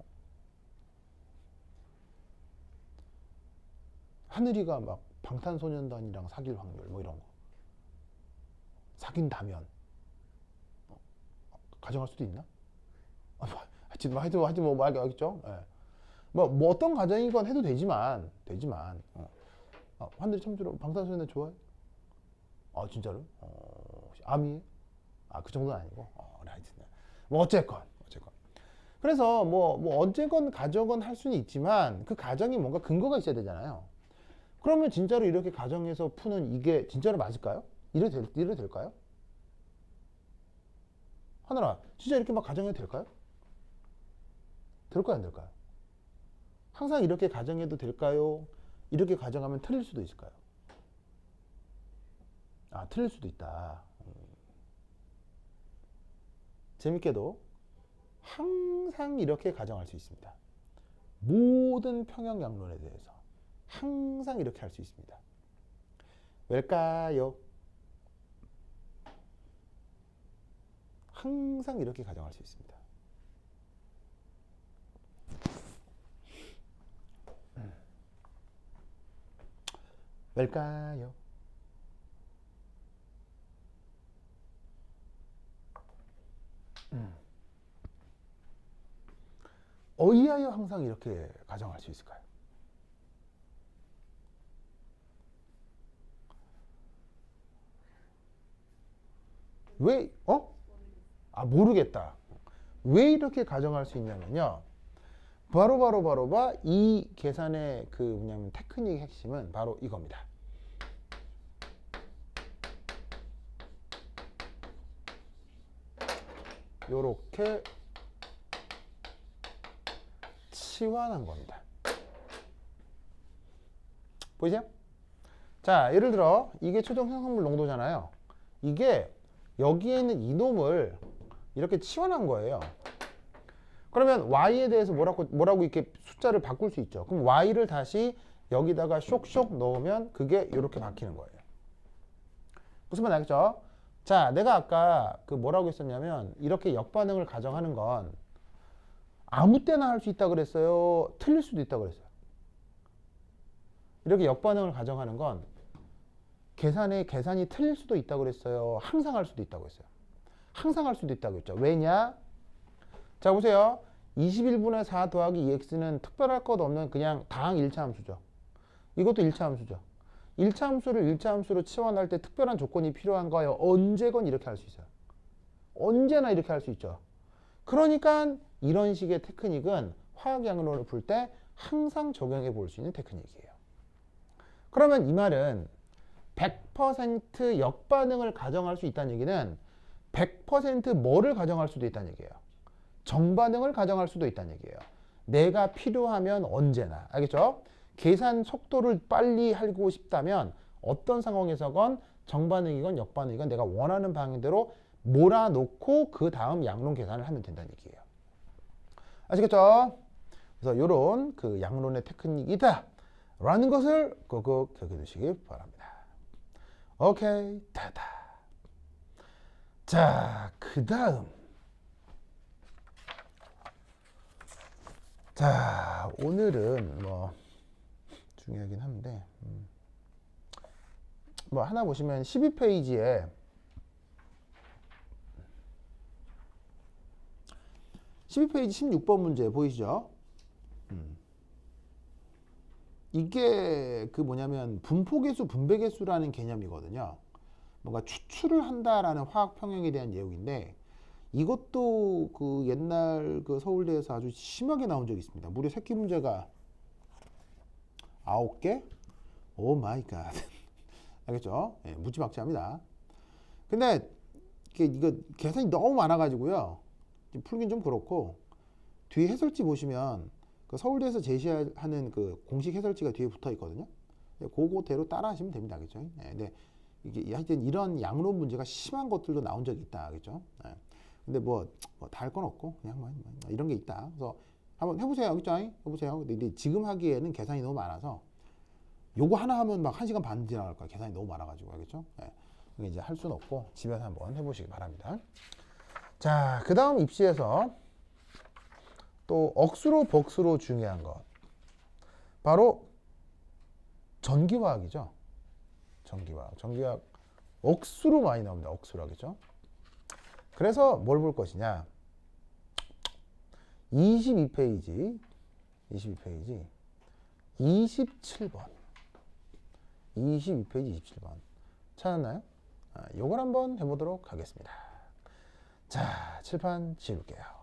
하늘이가 막 방탄소년단이랑 사귈 확률 뭐 이런 거 사귄다면 가정할 수도 있나? 하여튼 뭐 알겠죠? 예. 뭐 어떤 가정이건 해도 되지만 하늘이 참 방탄소년단 좋아해? 아 진짜로? 아미? 그 정도는 아니고 하여튼 뭐 어쨌건 그래서 뭐 어쨌건 가정은 할 수는 있지만 그 가정이 뭔가 근거가 있어야 되잖아요. 그러면 진짜로 이렇게 가정해서 푸는 이게 진짜로 맞을까요? 이래도 될까요? 하늘아, 진짜 이렇게 막 가정해도 될까요? 될까요, 안 될까요? 항상 이렇게 가정해도 될까요? 이렇게 가정하면 틀릴 수도 있을까요? 틀릴 수도 있다. 재밌게도 항상 이렇게 가정할 수 있습니다. 모든 평형양론에 대해서 항상 이렇게 할 수 있습니다. 왜일까요? 항상 이렇게 가정할 수 있습니다. 왜일까요? 어이하여 항상 이렇게 가정할 수 있을까요? 왜? 모르겠다. 왜 이렇게 가정할 수 있냐면요. 바로 이 계산의 그 뭐냐면 테크닉의 핵심은 바로 이겁니다. 요렇게 치환한 겁니다. 보이세요? 자, 예를 들어 이게 최종 생성물 농도잖아요. 이게 여기에 있는 이놈을 이렇게 치환한 거예요. 그러면 y에 대해서 뭐라고 이렇게 숫자를 바꿀 수 있죠. 그럼 y를 다시 여기다가 쇽쇽 넣으면 그게 이렇게 바뀌는 거예요. 무슨 말 알겠죠? 자, 내가 아까 그 뭐라고 했었냐면 이렇게 역반응을 가정하는 건 아무 때나 할 수 있다 그랬어요? 틀릴 수도 있다 그랬어요? 이렇게 역반응을 가정하는 건 계산이 틀릴 수도 있다고 그랬어요? 항상 할 수도 있다고 했어요? 항상 할 수도 있다고 했죠. 왜냐? 자, 보세요. 21분의 4 더하기 2x는 특별할 것 없는 그냥 다항 1차 함수죠. 이것도 1차 함수죠. 1차 함수를 1차 함수로 치환할 때 특별한 조건이 필요한가요? 언제건 이렇게 할 수 있어요. 언제나 이렇게 할 수 있죠. 그러니까 이런 식의 테크닉은 화학양론을 풀 때 항상 적용해 볼 수 있는 테크닉이에요. 그러면 이 말은 100% 역반응을 가정할 수 있다는 얘기는 100% 뭐를 가정할 수도 있다는 얘기예요. 정반응을 가정할 수도 있다는 얘기예요. 내가 필요하면 언제나. 알겠죠? 계산 속도를 빨리 하고 싶다면 어떤 상황에서건 정반응이건 역반응이건 내가 원하는 방향대로 몰아놓고 그 다음 양론 계산을 하면 된다는 얘기예요. 아시겠죠? 그래서 이런 그 양론의 테크닉이다 라는 것을 꼭 기억해 두시기 바랍니다. 오케이, 다다. 자, 그 다음. 자, 오늘은 뭐 중요하긴 한데 뭐 하나 보시면 12페이지에 16번 문제 보이시죠? 이게 그 뭐냐면 분포계수, 분배계수라는 개념이거든요. 뭔가 추출을 한다라는 화학 평형에 대한 내용인데 이것도 그 옛날 그 서울대에서 아주 심하게 나온 적이 있습니다. 무려 새끼 문제가 9개? 오 마이 갓. 알겠죠? 예, 무지막지합니다. 근데 이거 계산이 너무 많아가지고요. 풀긴 좀 그렇고 뒤에 해설지 보시면 그 서울대에서 제시하는 그 공식 해설지가 뒤에 붙어 있거든요. 그거대로 따라 하시면 됩니다. 그죠? 예, 근데 이게 하여튼 이런 양론 문제가 심한 것들도 나온 적이 있다. 그죠? 예. 근데 다 할 건 없고 그냥 이런 게 있다. 그래서 한번 해보세요. 그죠? 해보세요. 근데 지금 하기에는 계산이 너무 많아서 요거 하나 하면 막 1시간 반 지나갈 거야. 계산이 너무 많아가지고. 알겠죠? 예. 이게 이제 할 수는 없고 집에서 한번 해보시기 바랍니다. 자, 그 다음 입시에서 또 억수로 복수로 중요한 것. 바로 전기화학이죠. 전기화학. 전기화학 억수로 많이 나옵니다. 억수로 하겠죠. 그래서 뭘 볼 것이냐. 22페이지 27번 22페이지 27번 찾았나요? 요걸 한번 해보도록 하겠습니다. 자, 칠판 지울게요.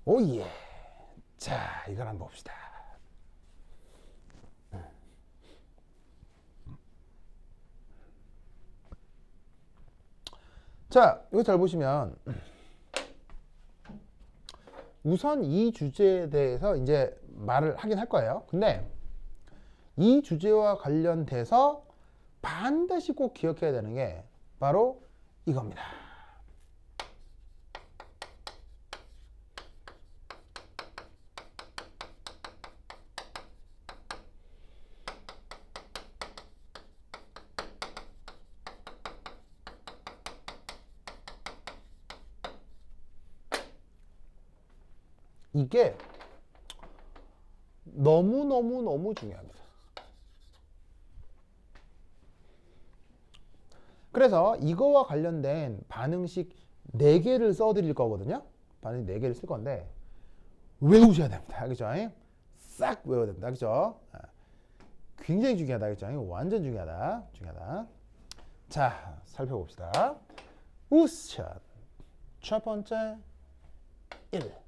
오예. 자, 이걸 한번 봅시다. 자, 이거 잘 보시면 우선 이 주제에 대해서 이제 말을 하긴 할 거예요. 근데 이 주제와 관련돼서 반드시 꼭 기억해야 되는 게 바로 이겁니다. 이게 너무 중요합니다. 그래서 이거와 관련된 반응식 4개를 써드릴 거거든요. 반응식 4개를 쓸 건데 외우셔야 됩니다. 그죠? 싹 외워야 됩니다. 그죠? 굉장히 중요하다. 그죠? 완전 중요하다. 자, 살펴봅시다. 우선 첫 번째 1.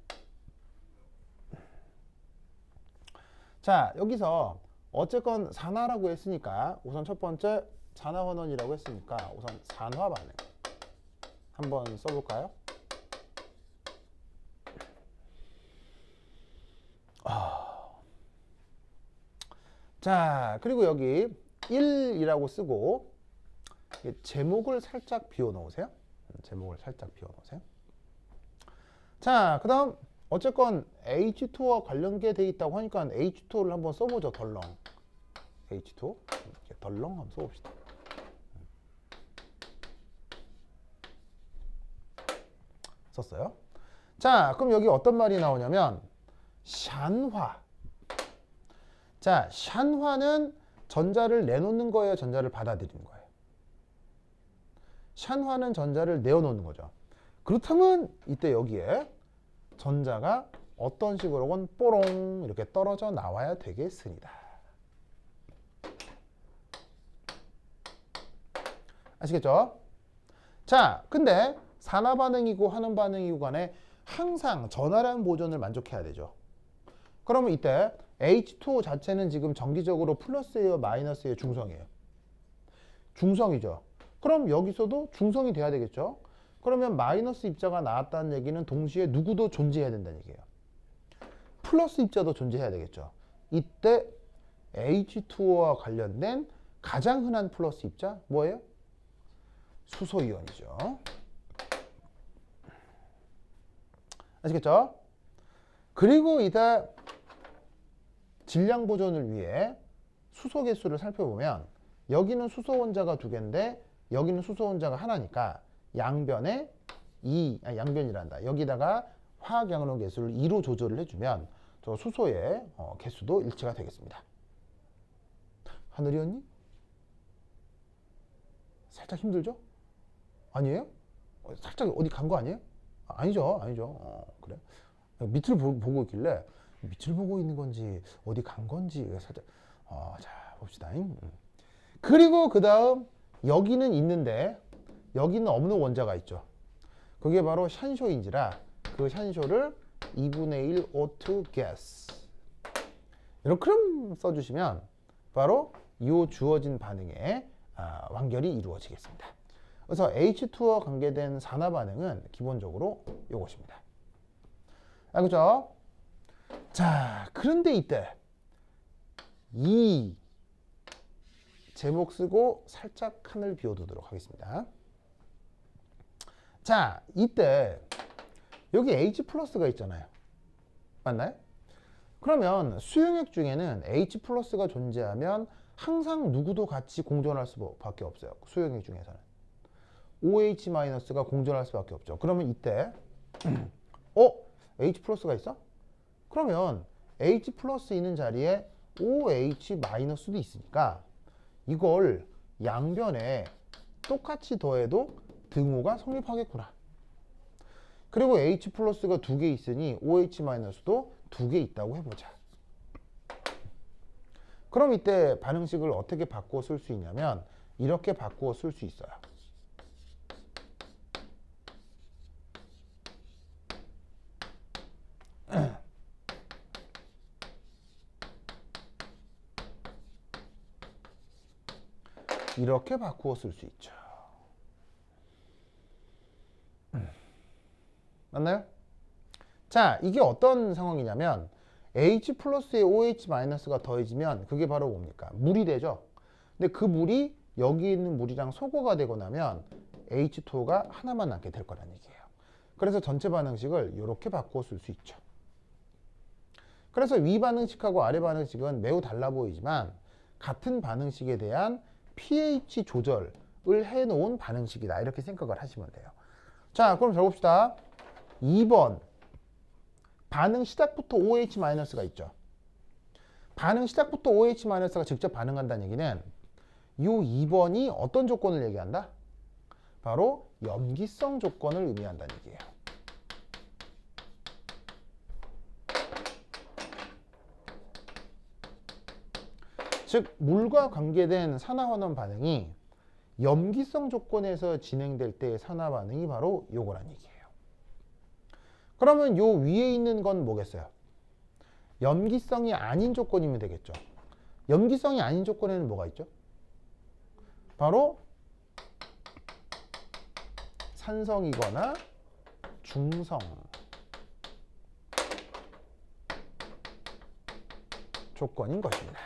자, 여기서 어쨌건 산화라고 했으니까 우선 첫 번째 산화환원이라고 했으니까 우선 산화 반응 한번 써볼까요? 자, 그리고 여기 1이라고 쓰고 제목을 살짝 비워 놓으세요. 자, 그 다음 어쨌건 H2와 관련돼 있다고 하니까 H2를 한번 써보죠. 덜렁. H2 이렇게 덜렁 한번 써봅시다. 썼어요. 자, 그럼 여기 어떤 말이 나오냐면 샨화. 자, 샨화는 전자를 내놓는 거예요, 전자를 받아들이는 거예요? 샨화는 전자를 내어놓는 거죠. 그렇다면 이때 여기에 전자가 어떤 식으로건 뽀롱 이렇게 떨어져 나와야 되겠습니다. 아시겠죠? 자, 근데 산화 반응이고 하는 반응이고 간에 항상 전하량 보존을 만족해야 되죠. 그러면 이때 H2O 자체는 지금 정기적으로 플러스예요, 마이너스예요, 중성이에요? 중성이죠. 그럼 여기서도 중성이 돼야 되겠죠. 그러면 마이너스 입자가 나왔다는 얘기는 동시에 누구도 존재해야 된다는 얘기예요. 플러스 입자도 존재해야 되겠죠. 이때 H2O와 관련된 가장 흔한 플러스 입자 뭐예요? 수소이온이죠. 아시겠죠? 그리고 이제 질량 보존을 위해 수소 개수를 살펴보면 여기는 수소 원자가 2개인데 여기는 수소 원자가 하나니까 양변에 양변이란다. 여기다가 화학 양론 개수를 2로 조절을 해주면 저 수소의 개수도 일치가 되겠습니다. 하늘이 언니? 살짝 힘들죠? 아니에요? 살짝 어디 간 거 아니에요? 아니죠. 그래. 밑을 보고 있길래 밑을 보고 있는 건지 어디 간 건지 살짝 자 봅시다. 그리고 그 다음 여기는 있는데 여기는 없는 원자가 있죠. 그게 바로 샨쇼인지라 그 샨쇼를 2분의 1 O2 gas 이렇게 써주시면 바로 이 주어진 반응의 완결이 이루어지겠습니다. 그래서 H2와 관계된 산화 반응은 기본적으로 이것입니다. 알겠죠? 자, 그런데 이때 이 제목 쓰고 살짝 칸을 비워두도록 하겠습니다. 자, 이때 여기 H 플러스가 있잖아요. 맞나요? 그러면 수용액 중에는 H 플러스가 존재하면 항상 누구도 같이 공존할 수밖에 없어요. 수용액 중에서는. OH 마이너스가 공존할 수밖에 없죠. 그러면 이때 H 플러스가 있어? 그러면 H 플러스 있는 자리에 OH 마이너스도 있으니까 이걸 양변에 똑같이 더해도 등호가 성립하겠구나. 그리고 H 플러스가 2개 있으니 OH 마이너스도 2개 있다고 해보자. 그럼 이때 반응식을 어떻게 바꾸어 쓸 수 있냐면 이렇게 바꾸어 쓸 수 있어요. 이렇게 바꾸어 쓸 수 있죠. 맞나요? 자, 이게 어떤 상황이냐면 H 플러스에 OH 마이너스가 더해지면 그게 바로 뭡니까? 물이 되죠. 근데 그 물이 여기 있는 물이랑 소거가 되고 나면 H2가 하나만 남게 될 거란 얘기예요. 그래서 전체 반응식을 이렇게 바꾸어 쓸 수 있죠. 그래서 위 반응식하고 아래 반응식은 매우 달라 보이지만 같은 반응식에 대한 pH 조절을 해놓은 반응식이다. 이렇게 생각을 하시면 돼요. 자, 그럼 적읍시다. 2번. 반응 시작부터 OH-가 있죠. 반응 시작부터 OH-가 직접 반응한다는 얘기는 이 2번이 어떤 조건을 얘기한다? 바로 염기성 조건을 의미한다는 얘기예요. 즉 물과 관계된 산화환원 반응이 염기성 조건에서 진행될 때의 산화 반응이 바로 요거란 얘기예요. 그러면 요 위에 있는 건 뭐겠어요? 염기성이 아닌 조건이면 되겠죠. 염기성이 아닌 조건에는 뭐가 있죠? 바로 산성이거나 중성 조건인 것입니다.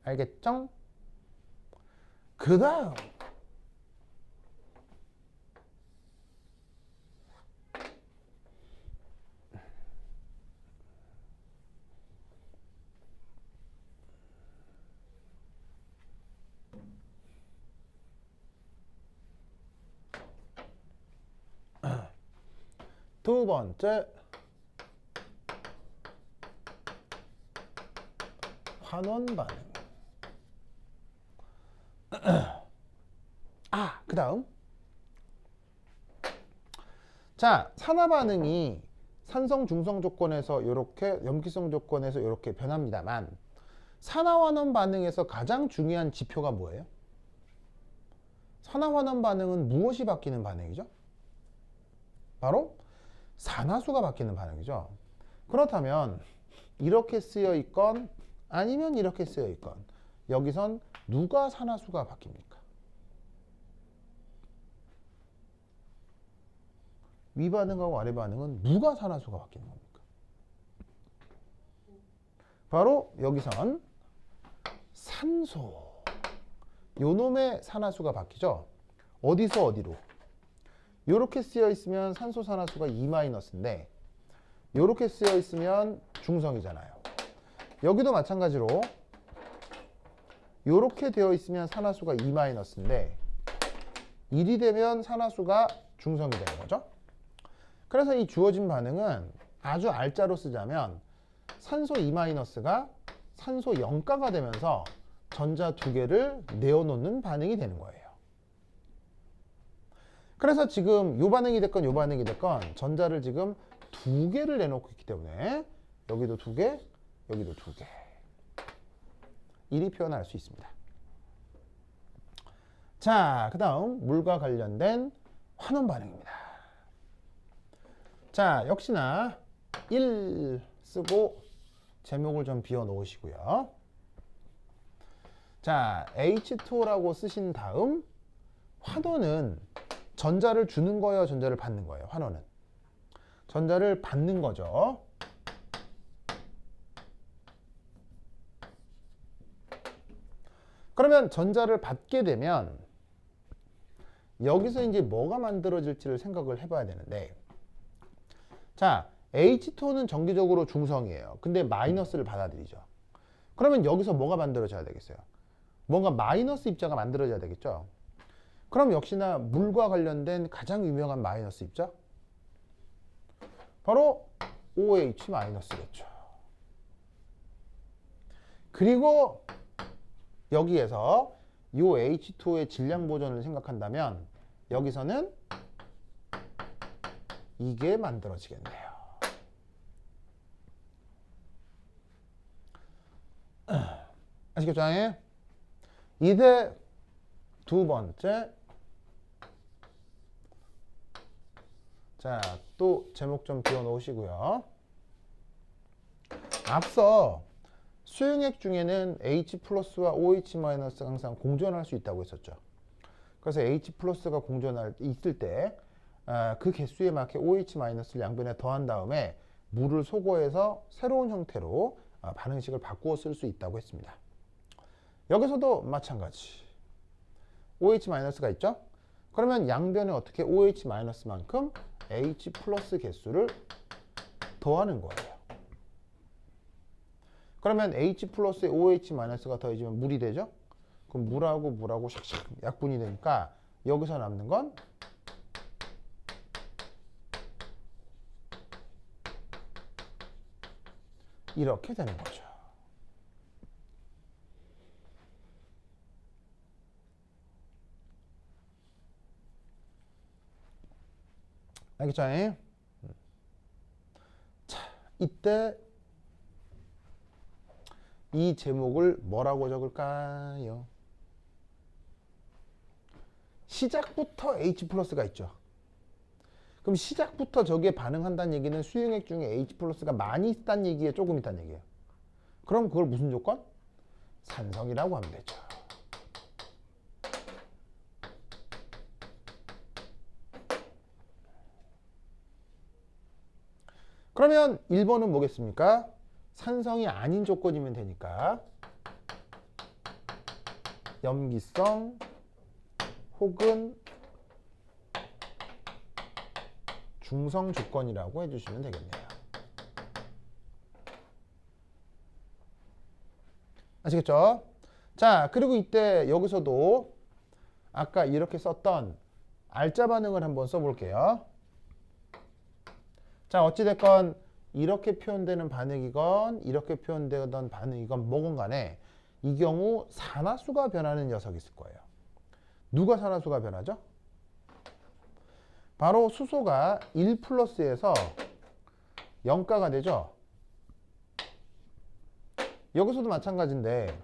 알겠죠? 그 다음 두 번째 환원 반응. 그 다음 자, 산화 반응이 산성 중성 조건에서 이렇게 염기성 조건에서 이렇게 변합니다만 산화환원 반응에서 가장 중요한 지표가 뭐예요? 산화환원 반응은 무엇이 바뀌는 반응이죠? 바로 산화수가 바뀌는 반응이죠. 그렇다면 이렇게 쓰여 있건 아니면 이렇게 쓰여 있건 여기선 누가 산화수가 바뀝니까? 위 반응하고 아래 반응은 누가 산화수가 바뀌는 겁니까? 바로 여기선 산소. 요놈의 산화수가 바뀌죠. 어디서 어디로? 요렇게 쓰여 있으면 산소 산화수가 2-인데 요렇게 쓰여 있으면 중성이잖아요. 여기도 마찬가지로 요렇게 되어 있으면 산화수가 2-인데 1이 되면 산화수가 중성이 되는 거죠. 그래서 이 주어진 반응은 아주 알짜로 쓰자면 산소 2-가 산소 0가가 되면서 전자 2개를 내어놓는 반응이 되는 거예요. 그래서 지금 요 반응이 됐건 요 반응이 됐건 전자를 지금 2개를 내놓고 있기 때문에 여기도 2개, 여기도 2개. 이리 표현할 수 있습니다. 자, 그 다음 물과 관련된 환원 반응입니다. 자, 역시나 1 쓰고 제목을 좀 비워 놓으시고요. 자, H2O라고 쓰신 다음 환원은 전자를 주는 거예요, 전자를 받는 거예요? 환원은 전자를 받는 거죠. 그러면 전자를 받게 되면 여기서 이제 뭐가 만들어질지를 생각을 해봐야 되는데, 자, H2O는 정기적으로 중성이에요. 근데 마이너스를 받아들이죠. 그러면 여기서 뭐가 만들어져야 되겠어요? 뭔가 마이너스 입자가 만들어져야 되겠죠. 그럼 역시나 물과 관련된 가장 유명한 마이너스 입자, 바로 OH-겠죠. 그리고 여기에서 이 H2O의 질량 보존을 생각한다면 여기서는 이게 만들어지겠네요. 아시겠죠? 이제 두 번째. 자, 또 제목 좀 비워 놓으시고요. 앞서 수용액 중에는 H 플러스와 OH 마이너스가 항상 공존할 수 있다고 했었죠. 그래서 H 플러스가 있을 때 그 개수에 맞게 OH 마이너스를 양변에 더한 다음에 물을 소거해서 새로운 형태로 반응식을 바꾸어 쓸 수 있다고 했습니다. 여기서도 마찬가지. OH 마이너스가 있죠? 그러면 양변에 어떻게 OH 마이너스만큼 H 플러스 개수를 더하는 거예요. 그러면 H 플러스에 OH 마이너스가 더해지면 물이 되죠? 그럼 물하고 샥샥 약분이 되니까 여기서 남는 건 이렇게 되는 거죠. 알겠죠? 자, 이때 이 제목을 뭐라고 적을까요? 시작부터 H 플러스가 있죠. 그럼 시작부터 저게 반응한다는 얘기는 수용액 중에 H 플러스가 많이 있다는 얘기에 조금 있다는 얘기예요. 그럼 그걸 무슨 조건? 산성이라고 하면 되죠. 그러면 1번은 뭐겠습니까? 산성이 아닌 조건이면 되니까 염기성 혹은 중성 조건이라고 해주시면 되겠네요. 아시겠죠? 자, 그리고 이때 여기서도 아까 이렇게 썼던 알짜 반응을 한번 써볼게요. 자, 어찌됐건 이렇게 표현되는 반응이건 이렇게 표현되던 반응이건 뭐건 간에 이 경우 산화수가 변하는 녀석이 있을 거예요. 누가 산화수가 변하죠? 바로 수소가 1 플러스에서 0가가 되죠. 여기서도 마찬가지인데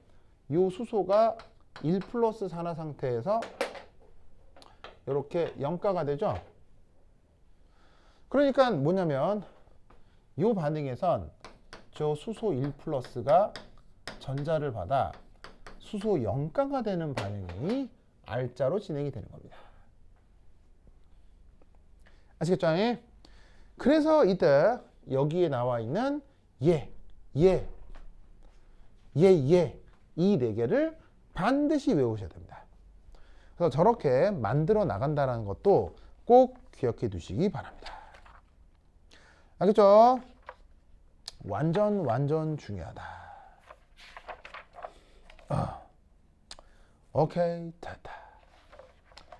이 수소가 1 플러스 산화 상태에서 이렇게 0가가 되죠. 그러니까 뭐냐면 이 반응에선 저 수소 1 플러스가 전자를 받아 수소 0가가 되는 반응이 알짜로 진행이 되는 겁니다. 아시겠죠? 그래서 이때 여기에 나와 있는 이 네 개를 반드시 외우셔야 됩니다. 그래서 저렇게 만들어 나간다는 것도 꼭 기억해 두시기 바랍니다. 알겠죠? 완전 중요하다. 오케이, 됐다.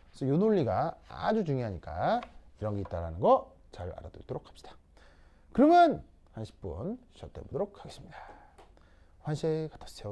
그래서 이 논리가 아주 중요하니까 이런 게 있다는 거 잘 알아두도록 합시다. 그러면 한 10분 쉬었다 보도록 하겠습니다. 환시 갔다 오세요.